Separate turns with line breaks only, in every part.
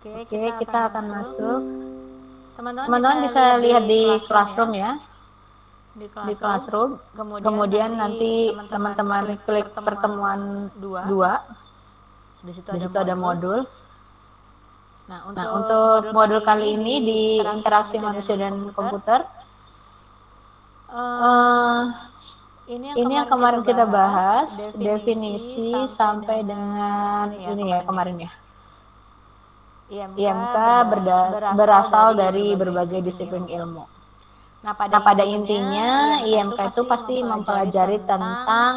Oke, kita akan masuk.
Teman-teman
Teman-teman
bisa
bisa
lihat
lihat di
di
Classroom
Classroom
ya.
di
Di
Classroom.
Classroom. Kemudian nanti teman-teman klik pertemuan 2.
Di
Di
situ
situ
ada
ada
modul.
modul.
Nah,
Nah,
untuk
untuk modul
modul
kali
kali ini
ini
di
di interaksi manusia dan komputer.
eh, ini
Ini yang
yang kemarin
kemarin kita
kita bahas
bahas
definisi
definisi sampai dengan ini ya kemarin ya.
IMK
IMK
berasal
berasal
dari
dari
berbagai
berbagai
disiplin
disiplin
ilmu.
ilmu.
Nah, pada
Nah, pada
intinya
intinya
IMK itu
IMK itu
pasti
pasti
mempelajari
mempelajari
tentang
tentang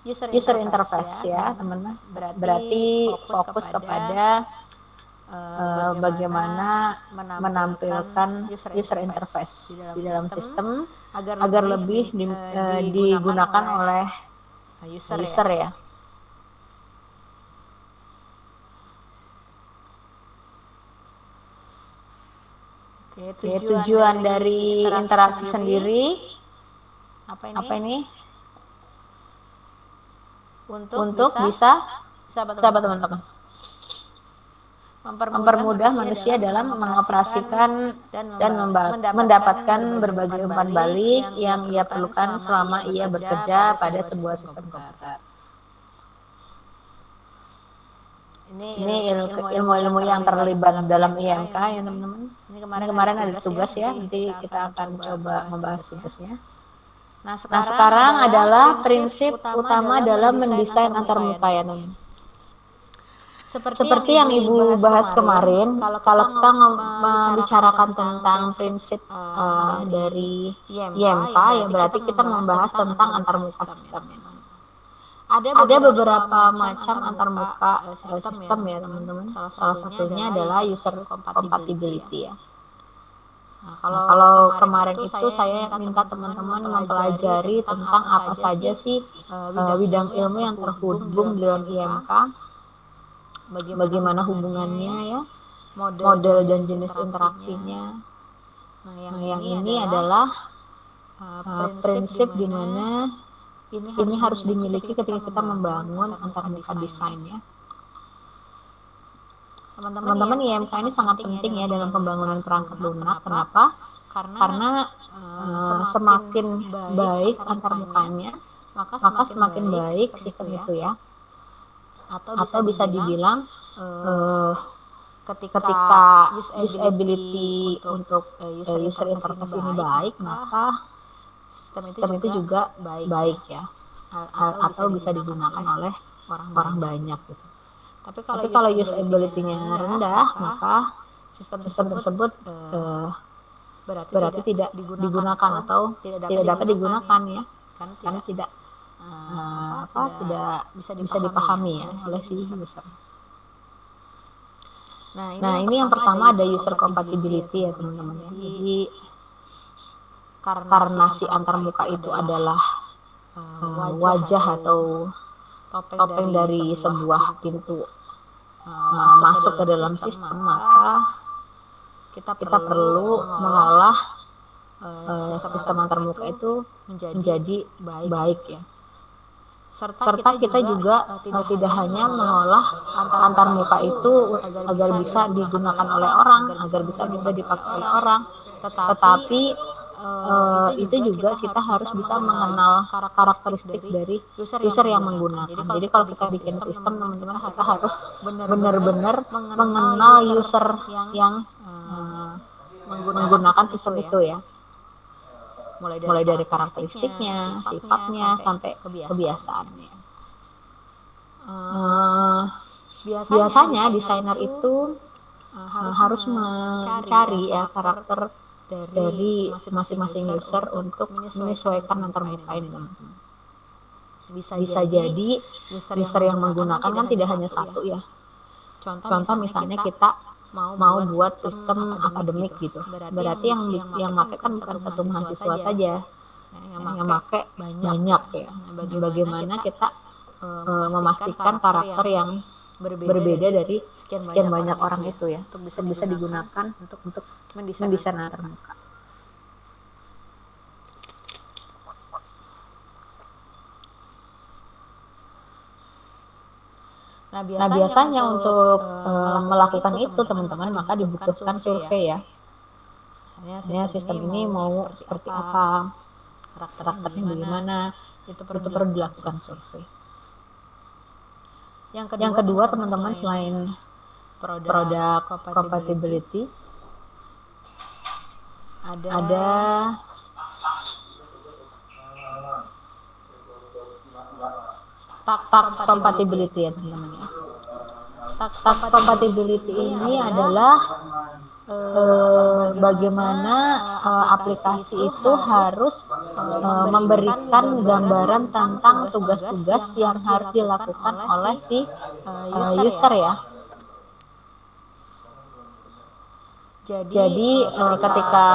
user
user
interface
interface
ya,
ya,
teman-teman.
teman-teman.
Berarti
Berarti
fokus
fokus
kepada
kepada
bagaimana
bagaimana
menampilkan
menampilkan
user
user
interface
interface di dalam sistem
agar
agar
lebih
lebih
digunakan
digunakan
oleh
oleh
user ya.
user ya.
Oke,
Oke, tujuan dari interaksi sendiri
apa
apa
ini?
ini?
Untuk
Untuk
bisa
bisa,
sahabat
sahabat
teman-teman,
teman-teman,
mempermudah
mempermudah
manusia
manusia
dalam
dalam
mengoperasikan
mengoperasikan
dan
mendapatkan
mendapatkan
berbagai
berbagai
umpan
umpan
balik
balik
yang ia perlukan selama ia bekerja pada sebuah sistem komputer. Ini ilmu-ilmu yang terlibat dalam IMK ya teman-teman. Ini kemarin ada tugas ya, nanti kita akan coba membahas tugasnya. Nah, sekarang adalah prinsip utama dalam mendesain antarmuka ya teman-teman. Seperti yang Ibu bahas kemarin, kalau kita membicarakan tentang prinsip dari IMK, ya berarti kita membahas tentang antarmuka sistem ya teman-teman. Ada beberapa macam antarmuka sistem ya teman-teman. Salah satunya adalah user compatibility ya. Nah, kalau kemarin itu saya minta teman-teman mempelajari tentang apa saja sih bidang ilmu yang terhubung di dalam IMK, bagaimana hubungannya ya, model dan jenis interaksinya. Nah, yang ini adalah prinsip di mana ini harus dimiliki ketika kita membangun antarmuka desain ya. Teman-teman, IMK ini sangat penting ya dalam pembangunan perangkat lunak. Kenapa? Karena semakin baik antarmukanya, maka semakin baik sistem itu ya. Atau bisa dibilang ketika usability untuk user interface ini baik, maka sistem itu juga baik ya. Atau bisa digunakan oleh orang banyak gitu. Tapi kalau usability-nya rendah, maka sistem tersebut berarti tidak digunakan atau tidak dapat digunakan ya, karena tidak bisa dipahami ya oleh si user. Nah, ini yang pertama ada user compatibility ya teman-teman ya. Jadi karena si antarmuka itu adalah wajah atau topeng dari sebuah pintu masuk ke dalam sistem, maka kita perlu mengolah sistem antarmuka itu menjadi baik ya. Serta kita juga tidak hanya mengolah antarmuka itu agar bisa digunakan oleh orang, agar bisa mudah dipakai oleh orang, tetapi itu juga kita harus bisa mengenal karakteristik dari user yang menggunakan. Jadi kalau kita bikin sistem teman-teman, kita harus benar-benar mengenal user yang menggunakan sistem itu ya. Mulai dari karakteristiknya, sifatnya, sampai kebiasaannya. Biasanya desainer itu harus mencari ya karakter dari masing-masing user untuk menyesuaikan antarmuka ini teman-teman. Bisa jadi user yang menggunakan kan tidak hanya satu ya. Contoh misalnya kita mau buat sistem akademik gitu. Berarti yang pakai kan bukan satu mahasiswa saja. Yang pakai banyak ya. Bagaimana kita memastikan karakter yang berbeda dari sekian banyak orang itu ya, untuk bisa digunakan untuk mendesain antarmuka. Nah, biasanya untuk melakukan itu teman-teman, maka dibutuhkan survei ya. Misalnya sistem ini mau seperti apa, karakternya bagaimana, itu perlu dilakukan survei. Yang kedua teman-teman, selain produk compatibility, ada tax compatibility ya teman-teman ya. Tax compatibility ini adalah bagaimana aplikasi itu harus memberikan gambaran tentang tugas-tugas yang harus dilakukan oleh si user ya. Jadi ketika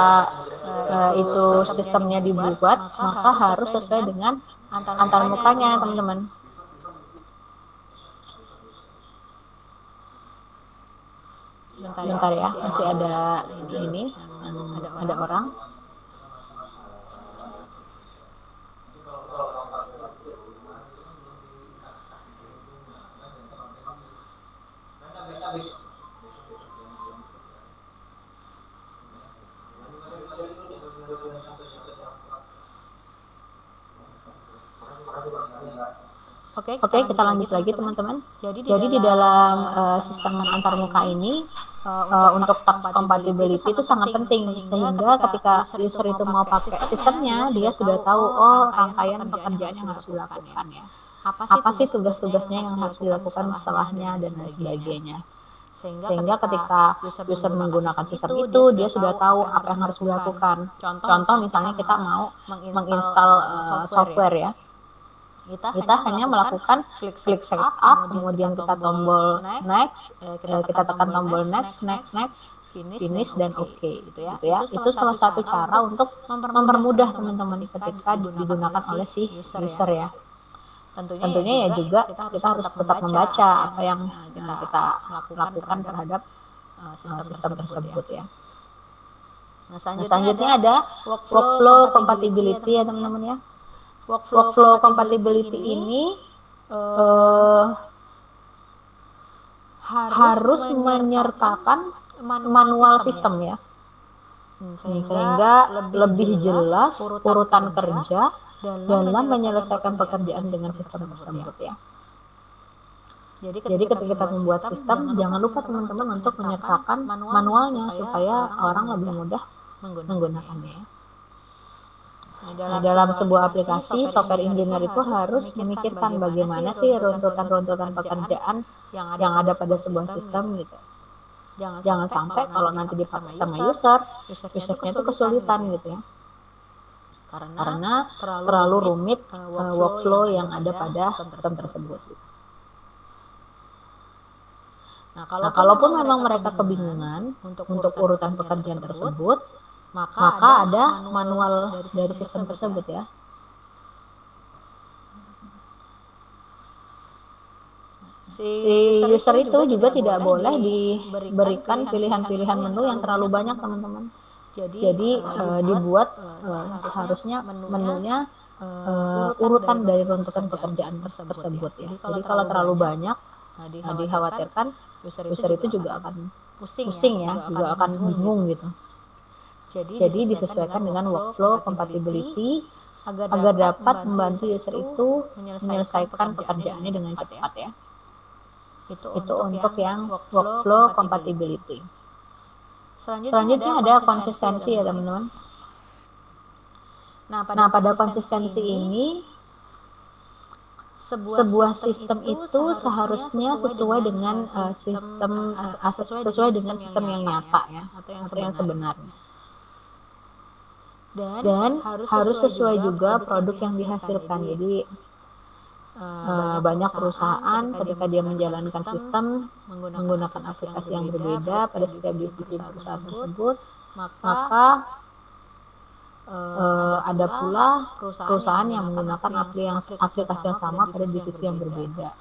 itu sistemnya dibuat, maka harus sesuai dengan antarmukanya teman-teman. Sebentar ya, masih ada ini, ada orang. Oke, kita lanjut lagi teman-teman. Jadi di dalam sistem antarmuka ini untuk tax compatibility itu sangat penting, sehingga ketika user itu mau pakai sistemnya, dia sudah tahu rangkaian pekerjaan yang harus dilakukan ya. Apa sih tugas-tugasnya yang harus dilakukan setelahnya dan lain sebagainya. Sehingga ketika user menggunakan sistem itu, dia sudah tahu apa yang harus dilakukan. Contoh misalnya kita mau menginstal software ya. Kita hanya melakukan klik setup, kemudian kita tombol next, kita tekan tombol next, finish dan oke gitu ya. Itu salah satu cara untuk mempermudah teman-teman ketika digunakan oleh si user ya. Tentunya ya juga kita harus tetap membaca apa yang kita lakukan terhadap sistem tersebut ya. Nah, selanjutnya ada workflow compatibility ya teman-teman ya. Workflow compatibility ini harus menyertakan manual sistem ya, sehingga lebih jelas urutan kerja dalam menyelesaikan pekerjaan dengan sistem tersebut ya. Jadi ketika kita membuat sistem, jangan lupa teman-teman untuk menyertakan manualnya supaya orang lebih mudah menggunakannya. Dalam sebuah aplikasi, software engineer itu harus memikirkan bagaimana sih runtutan-runtutan pekerjaan yang ada pada sebuah sistem gitu. Jangan sampai kalau nanti dipakai sama usernya itu kesulitan gitu ya. Karena terlalu rumit workflow yang ada pada sistem tersebut. Nah, kalaupun memang mereka kebingungan untuk urutan pekerjaan tersebut, maka ada manual dari sistem tersebut ya. Si user itu juga tidak boleh diberikan pilihan-pilihan menu yang terlalu banyak teman-teman. Jadi dibuat seharusnya menunya urutan dari runtutan pekerjaan tersebut ya. Jadi kalau terlalu banyak, dikhawatirkan user itu juga akan pusing ya, juga akan bingung gitu. Jadi disesuaikan dengan workflow compatibility agar dapat membantu user itu menyelesaikan pekerjaannya dengan cepat ya. Itu untuk yang workflow compatibility. Selanjutnya ada konsistensi ya teman-teman. Nah, pada konsistensi ini sebuah sistem itu seharusnya sesuai dengan sistem yang nyata ya, atau yang sebenarnya. Dan harus sesuai juga produk yang dihasilkan. Jadi banyak perusahaan ketika dia menjalankan sistem menggunakan aplikasi yang berbeda pada setiap divisi perusahaan tersebut, maka ada pula perusahaan yang menggunakan aplikasi yang sama pada divisi yang berbeda.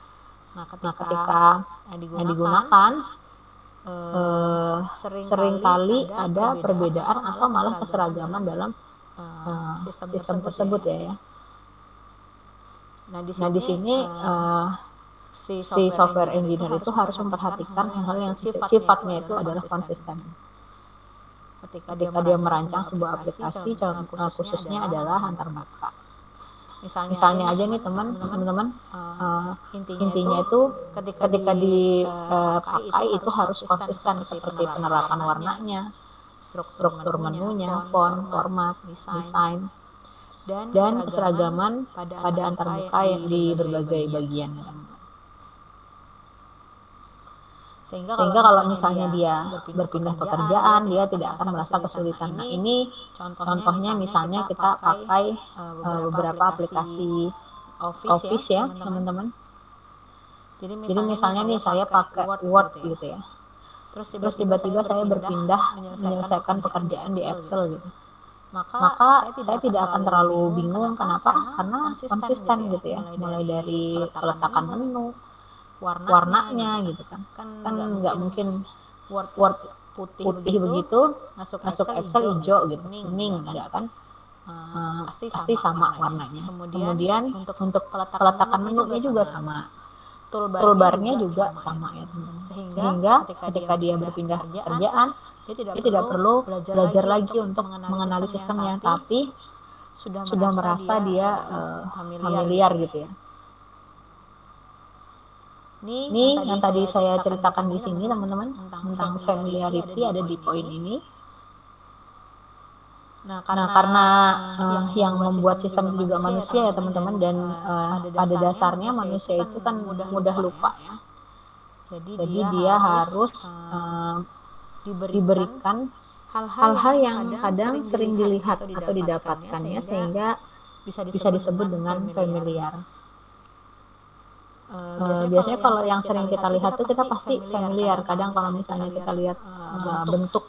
Nah, ketika digunakan seringkali ada perbedaan atau malah keseragaman dalam sistem tersebut ya. Nah, di sini si software engineer itu harus memperhatikan hal-hal yang sifatnya itu adalah konsisten. Ketika dia merancang sebuah aplikasi, khususnya adalah antarmuka. Misalnya aja nih teman-teman, intinya itu ketika dipakai itu harus konsisten seperti penerapan warnanya, struktur menunya, font, format, desain, dan keseragaman pada antarmuka yang di berbagai bagian. Sehingga kalau misalnya dia berpindah pekerjaan, dia tidak akan merasa kesulitan. Nah, ini contohnya misalnya kita pakai beberapa aplikasi Office ya, teman-teman. Jadi misalnya nih saya pakai Word gitu ya. Terus tiba-tiba saya berpindah menyelesaikan pekerjaan di Excel gitu. Maka saya tidak akan terlalu bingung. Kenapa? Karena konsisten gitu ya. Mulai dari peletakan menu, warnanya gitu kan nggak mungkin Word putih begitu masuk Excel hijau gitu, kuning enggak kan. Pasti sama warnanya. Kemudian untuk peletakan menunya juga sama, toolbarnya juga sama ya teman-teman. Sehingga ketika dia berpindah pekerjaan, dia tidak perlu belajar lagi untuk mengenali sistemnya, tapi sudah merasa dia familiar gitu ya. Ini yang tadi saya ceritakan di sini teman-teman tentang familiarity ada di poin ini. Nah, karena yang membuat sistem itu juga manusia ya teman-teman, dan pada dasarnya manusia itu kan mudah lupa ya. Jadi dia harus diberikan hal-hal yang kadang sering dilihat atau didapatkannya sehingga bisa disebut dengan familiar. Biasanya kalau yang sering kita lihat tuh kita pasti familiar. Kadang kalau misalnya kita lihat bentuk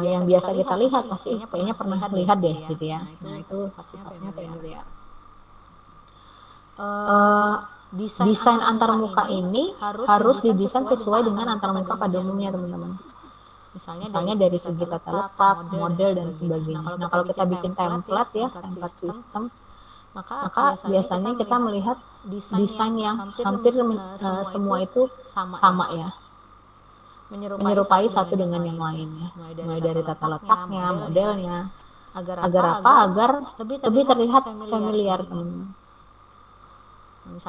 yang biasa kita lihat, pasti kayaknya pernah lihat deh gitu ya. Nah, itu sifatnya familiar. Desain antarmuka ini harus didesain sesuai dengan antarmuka pada umumnya teman-teman. Misalnya dari segi tata letak, model, dan sebagainya. Nah, kalau kita bikin template ya, template system, maka biasanya kita melihat desain yang hampir semua itu sama ya, menyerupai satu dengan yang lainnya, mulai dari tata letaknya, modelnya, agar apa? Agar lebih terlihat familiar teman-teman.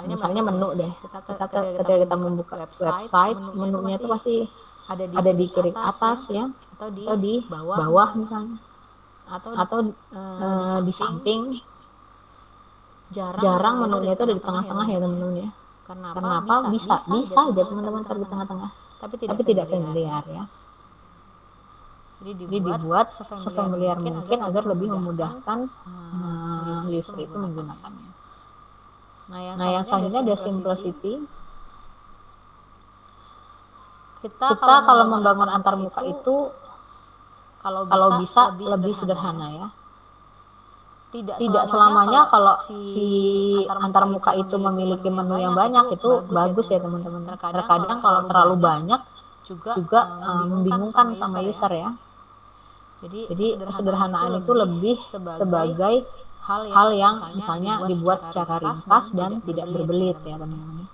Misalnya menu deh, ketika kita membuka website, menunya itu pasti ada di kiri atas ya, atau di bawah misalnya, atau di samping. Jarang menunya itu ada di tengah-tengah ya teman-teman ya. Kenapa? Bisa aja teman-teman di tengah-tengah, tapi tidak familiar ya. Jadi dibuat sefamiliar mungkin agar lebih memudahkan user itu menggunakannya. Nah, yang selanjutnya ada simplicity. Kita kalau membangun antarmuka itu kalau bisa lebih sederhana ya. Tidak selamanya kalau si antarmuka itu memiliki menu yang banyak itu bagus ya teman-teman. Terkadang kalau terlalu banyak juga membingungkan sama user ya. Jadi kesederhanaan itu lebih sebagai hal yang misalnya dibuat secara ringkas dan tidak berbelit ya teman-teman.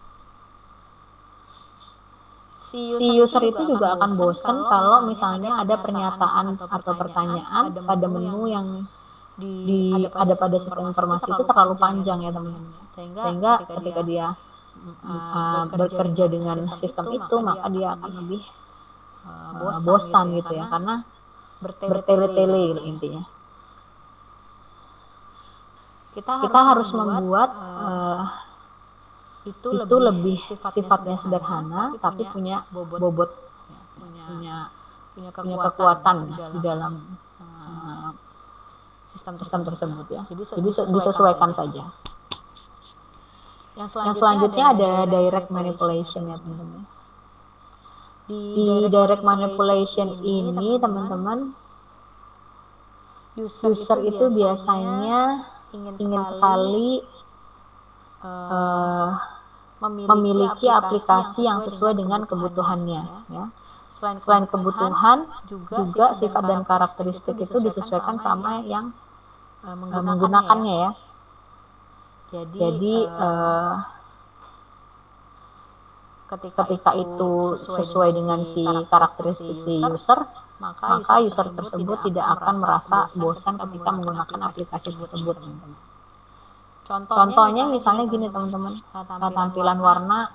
Si user itu juga akan bosan kalau misalnya ada pernyataan atau pertanyaan pada menu yang ada pada sistem informasi itu terlalu panjang ya teman-teman. Sehingga ketika dia bekerja dengan sistem itu, maka dia akan lebih bosan gitu ya, karena bertele-tele intinya. Kita harus membuat itu lebih sifatnya sederhana tapi punya bobot, punya kekuatan di dalam sistem tersebut ya. Jadi disesuaikan saja. Yang selanjutnya ada direct manipulation ya teman-teman. Di direct manipulation ini teman-teman, user itu biasanya ingin sekali memiliki aplikasi yang sesuai dengan kebutuhannya ya. Selain kebutuhan, juga sifat dan karakteristik itu disesuaikan sama yang menggunakannya ya. Jadi ketika itu sesuai dengan si karakteristik si user, maka user tersebut tidak akan merasa bosan ketika menggunakan aplikasi tersebut. Contohnya misalnya gini teman-teman, tampilan warna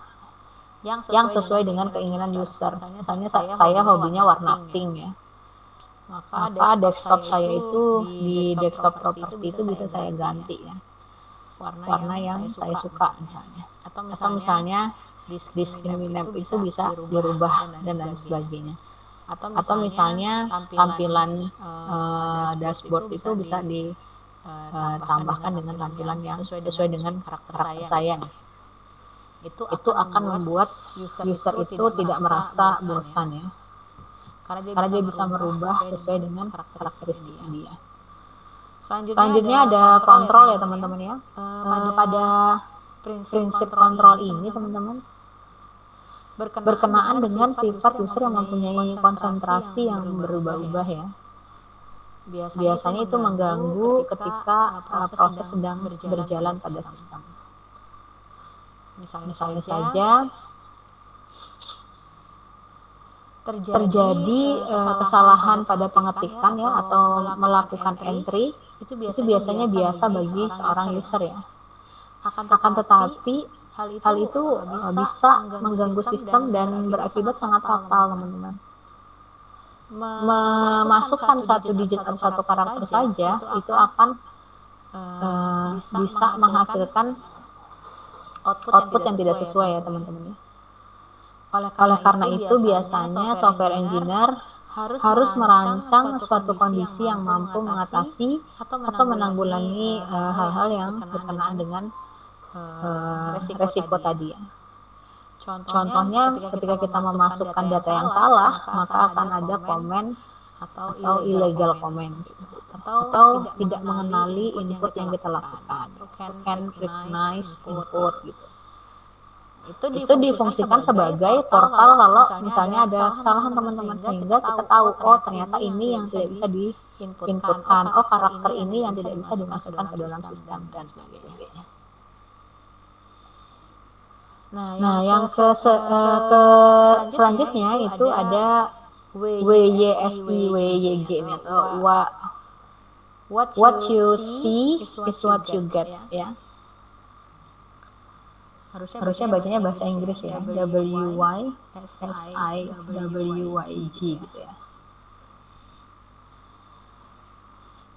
yang sesuai dengan keinginan user. Misalnya saya hobinya warna pink ya. Maka desktop saya itu di desktop properti itu bisa saya ganti ya, warna yang saya suka misalnya. Atau misalnya di screen map itu bisa dirubah dan lain sebagainya. Atau misalnya tampilan dashboard itu bisa ditambahkan dengan tampilan yang sesuai dengan karakter saya. Itu akan membuat user itu tidak merasa bosan ya, karena dia bisa merubah sesuai dengan karakteristik dia. Selanjutnya ada kontrol ya teman-teman ya. Pada prinsip kontrol ini teman-teman berkenaan dengan sifat user yang mempunyai konsentrasi yang berubah-ubah ya. Biasanya itu mengganggu ketika proses sedang berjalan pada sistem. Misalnya saja terjadi kesalahan pada pengetikan ya, atau melakukan entry, itu biasanya biasa bagi seorang user ya. Akan tetapi hal itu bisa mengganggu sistem dan berakibat sangat fatal teman-teman. Memasukkan satu digit atau satu karakter saja itu akan bisa menghasilkan output yang tidak sesuai ya teman-teman. Oleh karena itu biasanya software engineer harus merancang suatu kondisi yang mampu mengatasi atau menanggulangi hal-hal yang berkenaan dengan resiko tadi ya. Contohnya ketika kita memasukkan data yang salah, maka akan ada komen atau illegal comments, atau tidak mengenali input yang kita lakukan, can recognize input gitu. Itu difungsikan sebagai portal kalau misalnya ada kesalahan teman-teman, sehingga kita tahu oh ternyata ini yang tidak bisa diinputkan, oh karakter ini yang tidak bisa dimasukkan ke dalam sistem dan sebagainya. Nah, yang selanjutnya itu ada WYSI ini, atau what you see is what you get ya. Harusnya bacanya bahasa Inggris ya, WYSIWYG gitu ya.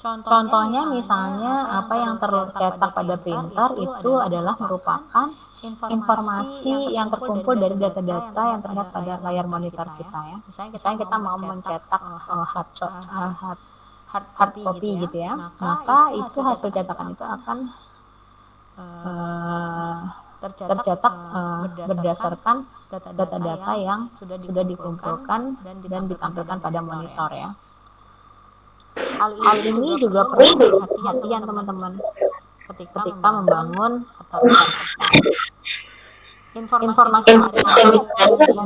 Contohnya misalnya apa yang tercetak pada printer itu adalah merupakan informasi yang terkumpul dari data-data yang terlihat pada layar monitor kita ya. Misalnya kita mau mencetak hard copy gitu ya, maka itu hasil cetakan itu akan tercetak berdasarkan data-data yang sudah dikumpulkan dan ditampilkan pada monitor ya. Hal ini juga perlu perhatian teman-teman ketika membangun atau informasi yang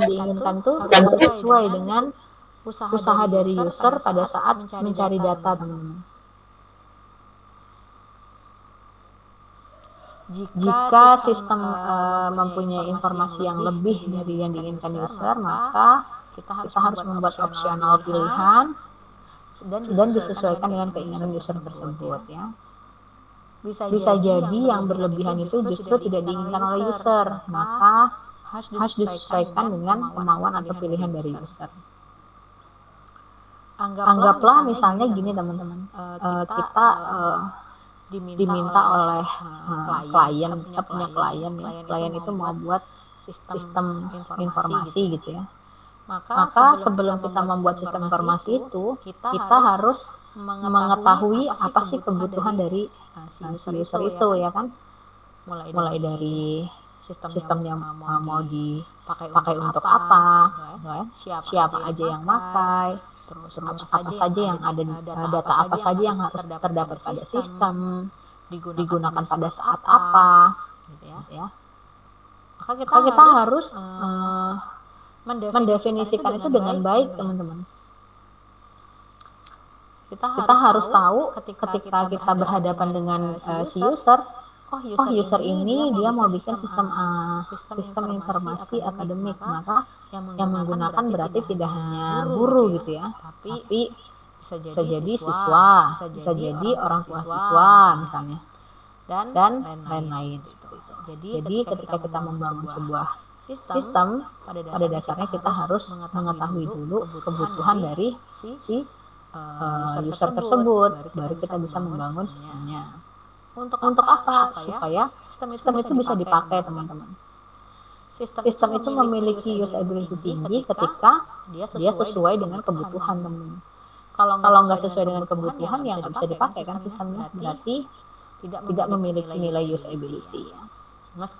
diinginkan itu harus sesuai dengan usaha dari user pada saat mencari data teman-teman. Jika sistem mempunyai informasi yang lebih dari yang diinginkan user, maka kita harus membuat opsional pilihan dan disesuaikan dengan keinginan user tersebut ya. Bisa jadi yang berlebihan itu justru tidak diinginkan oleh user, maka harus disesuaikan dengan kemauan atau pilihan dari user. Anggaplah misalnya gini teman-teman, kita diminta oleh klien, kita punya klien ya, klien itu mau buat sistem informasi gitu ya. Maka sebelum kita membuat sistem informasi itu, kita harus mengetahui apa sih kebutuhan dari si user itu ya kan. Mulai dari sistemnya mau dipakai untuk apa, siapa aja yang pakai, terus apa saja yang ada, data apa saja yang harus terdapat pada sistem, digunakan pada saat apa gitu ya. Maka kita harus mendefinisikan itu dengan baik teman-teman. Kita harus tahu ketika kita berhadapan dengan si user, oh user ini dia mau bikin sistem informasi akademik, maka yang menggunakan berarti tidak hanya guru gitu ya, tapi bisa jadi siswa, bisa jadi orang tua siswa misalnya, dan lain-lain. Jadi ketika kita membangun sebuah sistem, pada dasarnya kita harus mengetahui dulu kebutuhan dari si user tersebut, baru kita bisa membangun sistemnya. Untuk apa? Supaya sistem itu bisa dipakai, teman-teman. Sistem itu memiliki usability tinggi ketika dia sesuai dengan kebutuhan, teman-teman. Kalau nggak sesuai dengan kebutuhan, ya nggak bisa dipakai kan sistemnya. Berarti tidak memiliki nilai usability. Ya.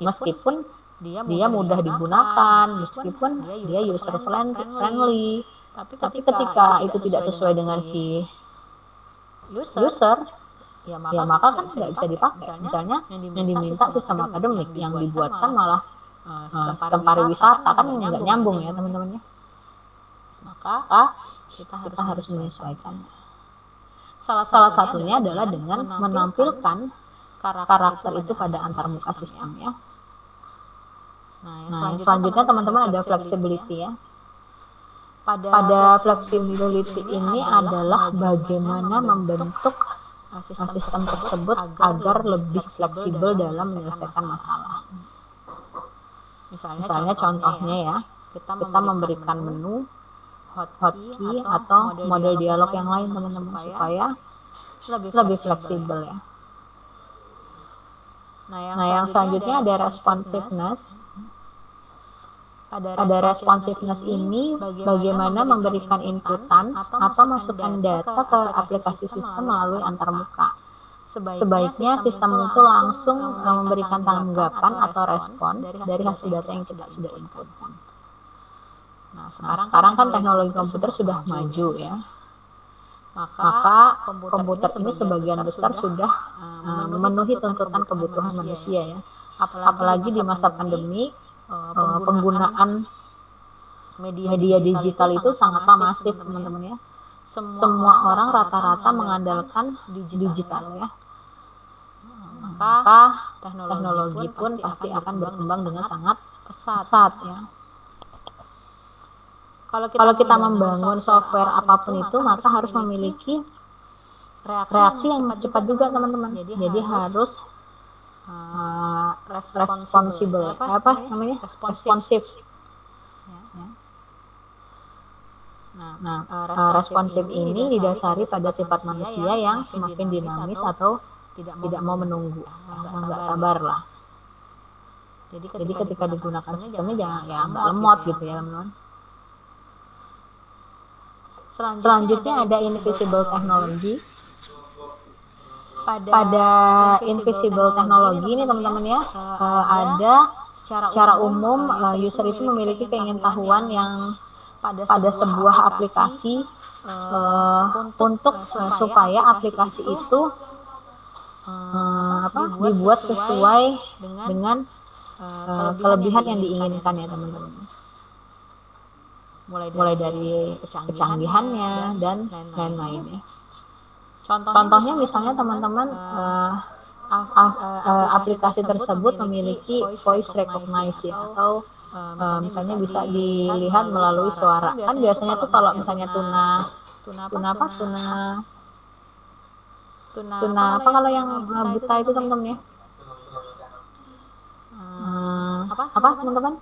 Meskipun dia mudah digunakan, meskipun dia user friendly, tapi ketika itu tidak sesuai dengan si user, ya maka kan nggak bisa dipakai. Misalnya yang diminta sistem akademik, yang dibuatkan malah sistem pariwisata, kan nggak nyambung ya teman-teman ya. Maka kita harus menyesuaikan. Salah satunya adalah dengan menampilkan karakter itu pada antarmuka sistem ya. Nah, yang selanjutnya teman-teman ada flexibility ya. Pada flexibility ini adalah bagaimana membentuk sistem tersebut agar lebih fleksibel dalam menyelesaikan masalah. Misalnya contohnya ya, kita memberikan menu, hotkey atau model dialog yang lain teman-teman, supaya lebih fleksibel ya. Nah, yang selanjutnya ada responsiveness. Pada responsiveness ini bagaimana memberikan inputan atau masukkan data ke aplikasi sistem melalui antarmuka. Sebaiknya sistem itu langsung memberikan tanggapan atau respon dari hasil data yang kita sudah inputkan. Nah, sekarang kan teknologi komputer sudah maju ya. Maka komputer ini sebagian besar sudah memenuhi tuntutan kebutuhan manusia ya. Apalagi di masa pandemi, penggunaan media digital itu sangatlah masif teman-teman ya. Semua orang rata-rata mengandalkan digital ya. Maka teknologi pun pasti akan berkembang dengan sangat pesat ya. Kalau kita membangun software apapun itu, maka harus memiliki reaksi yang cepat juga teman-teman. Jadi harus responsible, responsif. Nah, responsif ini didasari pada sifat manusia yang semakin dinamis atau tidak mau menunggu, nggak sabar lah. Jadi ketika digunakan sistemnya jangan ya nggak lemot gitu ya teman-teman. Selanjutnya ada invisible technology. Pada invisible technology ini teman-teman ya, ada secara umum user itu memiliki pengetahuan yang pada sebuah aplikasi untuk supaya aplikasi itu dibuat sesuai dengan kelebihan yang diinginkan ya teman-teman. Mulai dari kecanggihannya dan lain-lain ya. Contohnya misalnya teman-teman aplikasi tersebut memiliki voice recognize ya, atau misalnya bisa dilihat melalui suara. Kan biasanya tuh kalau misalnya tuna apa kalau yang buta itu teman-teman ya? Apa teman-teman?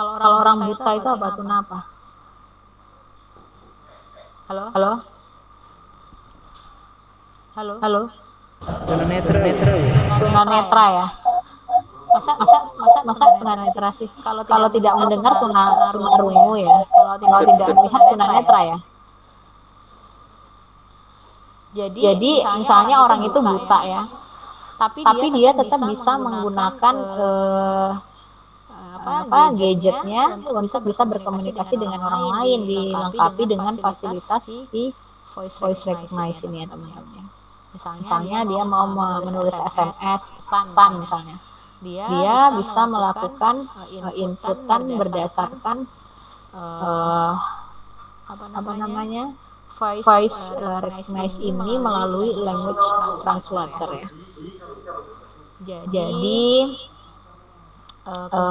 Kalau orang buta itu apa? Tuna apa? Halo? Tunanetra ya. Masa tunanetra sih? Kalau tidak mendengar tunarungu ya. Kalau tidak melihat tunanetra ya. Jadi misalnya orang itu buta ya. Tapi dia tetap bisa menggunakan gadgetnya untuk bisa berkomunikasi dengan orang lain, dilengkapi dengan fasilitas si voice recognize ini ya teman-teman. Misalnya dia mau menulis SMS pesan misalnya, dia bisa melakukan inputan berdasarkan voice recognize ini melalui language translator ya. Jadi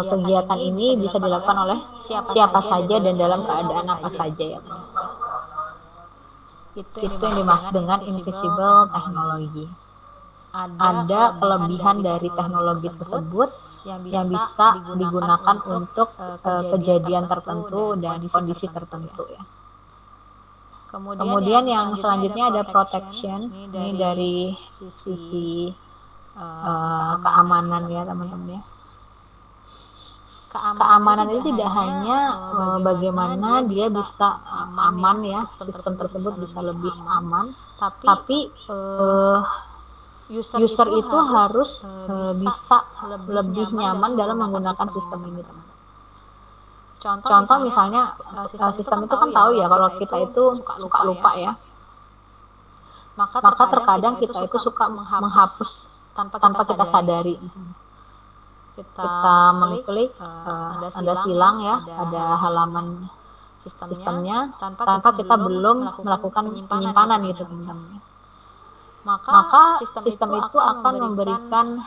kegiatan ini bisa dilakukan oleh siapa saja dan dalam keadaan apa saja ya. Itu yang dimaksud dengan invisible technology. Ada kelebihan dari teknologi tersebut yang bisa digunakan untuk kejadian tertentu dan kondisi tertentu ya. Kemudian yang selanjutnya ada protection. Ini dari sisi keamanan ya teman-teman ya. Keamanan itu tidak hanya bagaimana dia bisa aman ya, sistem tersebut bisa lebih aman, tapi user itu harus bisa lebih nyaman dalam menggunakan sistem ini. Contoh misalnya sistem itu kan tahu ya kalau kita itu suka lupa ya. Maka terkadang kita itu suka menghapus tanpa kita sadari. Kita mengklik Anda silang ya pada halaman sistemnya tanpa kita belum melakukan penyimpanan gitu teman-teman. Maka sistem itu akan memberikan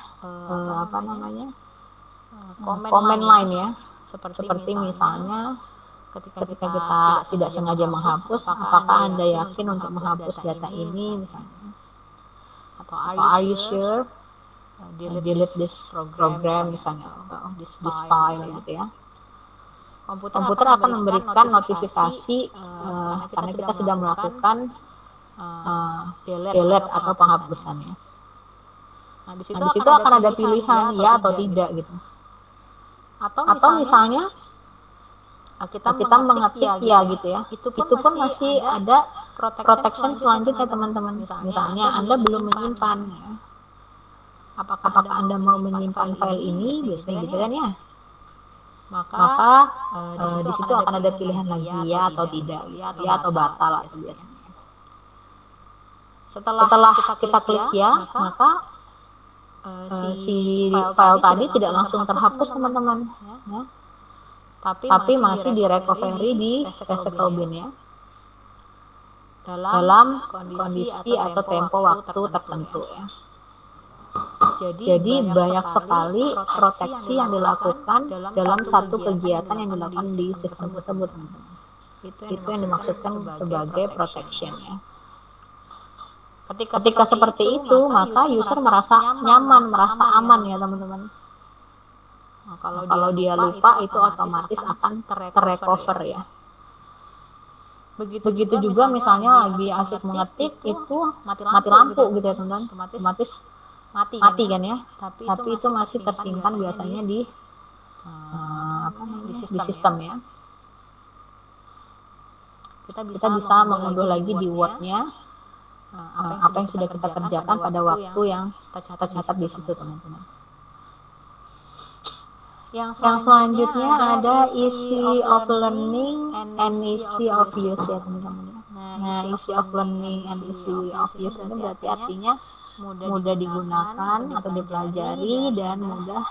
komen lain ya, seperti misalnya ketika kita tidak sengaja menghapus, apakah Anda yakin untuk menghapus data ini misalnya, atau are you sure delete this program misalnya, atau this file gitu ya. Komputer akan memberikan notifikasi karena kita sudah melakukan delete atau penghapusannya. Nah, di situ akan ada pilihan ya atau tidak gitu. Atau misalnya kita mengetik ya gitu ya. Itu pun masih ada protection selanjutnya teman-teman. Misalnya Anda belum menyimpan ya. Apakah Anda mau menyimpan file ini biasanya gitu kan ya. Maka di situ akan ada pilihan lagi ya atau tidak, ya atau batal atau biasanya. Setelah kita klik ya, maka si file tadi tidak langsung terhapus teman-teman ya. Tapi masih di recovery di recycle bin ya, dalam kondisi atau tempo waktu tertentu ya. Jadi banyak sekali proteksi yang dilakukan dalam satu kegiatan yang dilakukan di sistem tersebut. Itu yang dimaksudkan sebagai protection ya. Ketika seperti itu, maka user merasa nyaman, merasa aman ya teman-teman. Nah, kalau dia lupa itu otomatis akan terrecover ya. Begitu juga misalnya lagi asik mengetik itu mati lampu gitu ya teman-teman, otomatis mati kan ya. Tapi itu masih tersimpan biasanya di di sistem ya. Kita bisa mengunduh lagi di Word-nya apa yang sudah kita kerjakan pada waktu yang tercatat di situ teman-teman. Yang selanjutnya ada easy of learning and easy of use ya teman-teman. Nah, easy of learning and easy of use itu berarti artinya mudah digunakan atau dipelajari dan mudah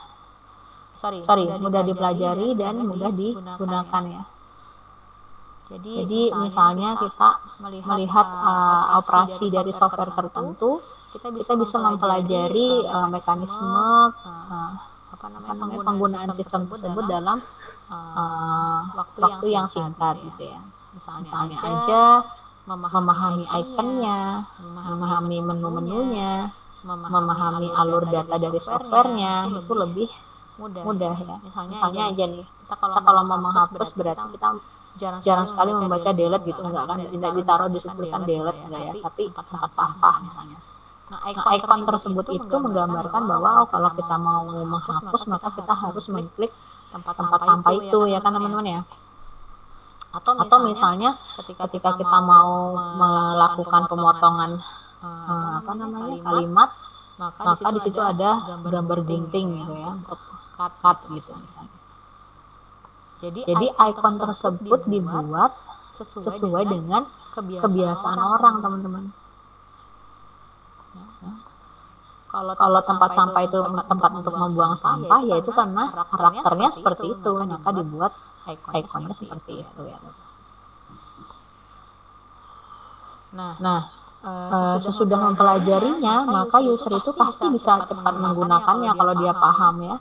dipelajari dan mudah digunakan ya. Jadi misalnya kita melihat operasi dari software tertentu, kita bisa mempelajari mekanisme penggunaan sistem tersebut dalam waktu yang singkat gitu ya. Misalnya aja memahami ikonnya, memahami menu-menunya, memahami alur data dari softwarenya itu lebih mudah ya. Misalnya aja nih, kita kalau mau menghapus berarti kita jarang sekali membaca delete gitu, enggak kan, tidak ditaruh di tulisan delete enggak ya, tapi tempat sampah misalnya. Nah, icon tersebut itu menggambarkan bahwa kalau kita mau menghapus maka kita harus mengklik tempat sampah itu ya kan teman-teman ya. Atau misalnya ketika kita mau melakukan pemotongan kalimat, maka di situ ada gambar gunting gitu ya untuk cut gitu misalnya. Jadi icon tersebut dibuat sesuai dengan kebiasaan orang teman-teman. Kalau tempat sampah itu tempat untuk membuang sampah, ya itu karena karakternya seperti itu, maka dibuat ikonnya seperti itu ya. Nah, sesudah mempelajarinya, maka user itu pasti bisa cepat menggunakannya kalau dia paham ya.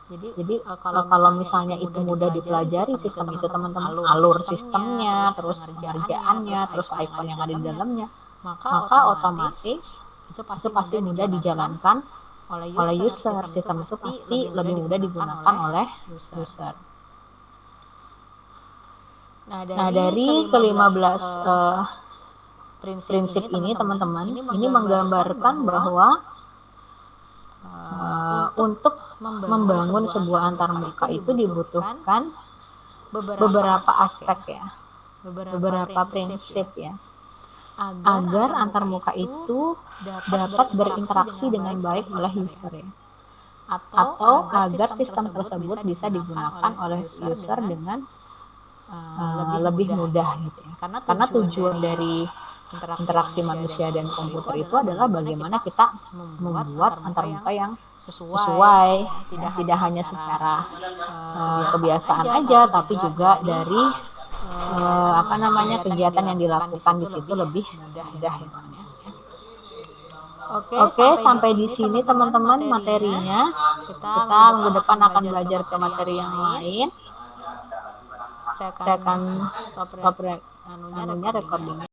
Jadi kalau misalnya itu mudah dipelajari sistem itu teman-teman, alur sistemnya, terus pengerjaannya, terus icon yang ada di dalamnya, maka otomatis itu pasti mudah dijalankan oleh user. Sistem itu pasti lebih mudah digunakan oleh user. Nah, dari ke-15 prinsip ini teman-teman, ini menggambarkan bahwa untuk membangun sebuah antarmuka itu dibutuhkan beberapa aspek ya, beberapa prinsip ya, agar antarmuka itu dapat berinteraksi dengan baik oleh user ya, atau agar sistem tersebut bisa digunakan oleh user dengan lebih mudah gitu ya. Karena tujuan dari interaksi manusia dan komputer itu adalah bagaimana kita membuat antarmuka yang sesuai, tidak hanya secara kebiasaan aja, tapi juga dari kegiatan yang dilakukan di situ lebih mudah ya. Oke, sampai di sini teman-teman materinya. Kita minggu depan akan belajar ke materi yang lain. Saya akan stop recordingnya.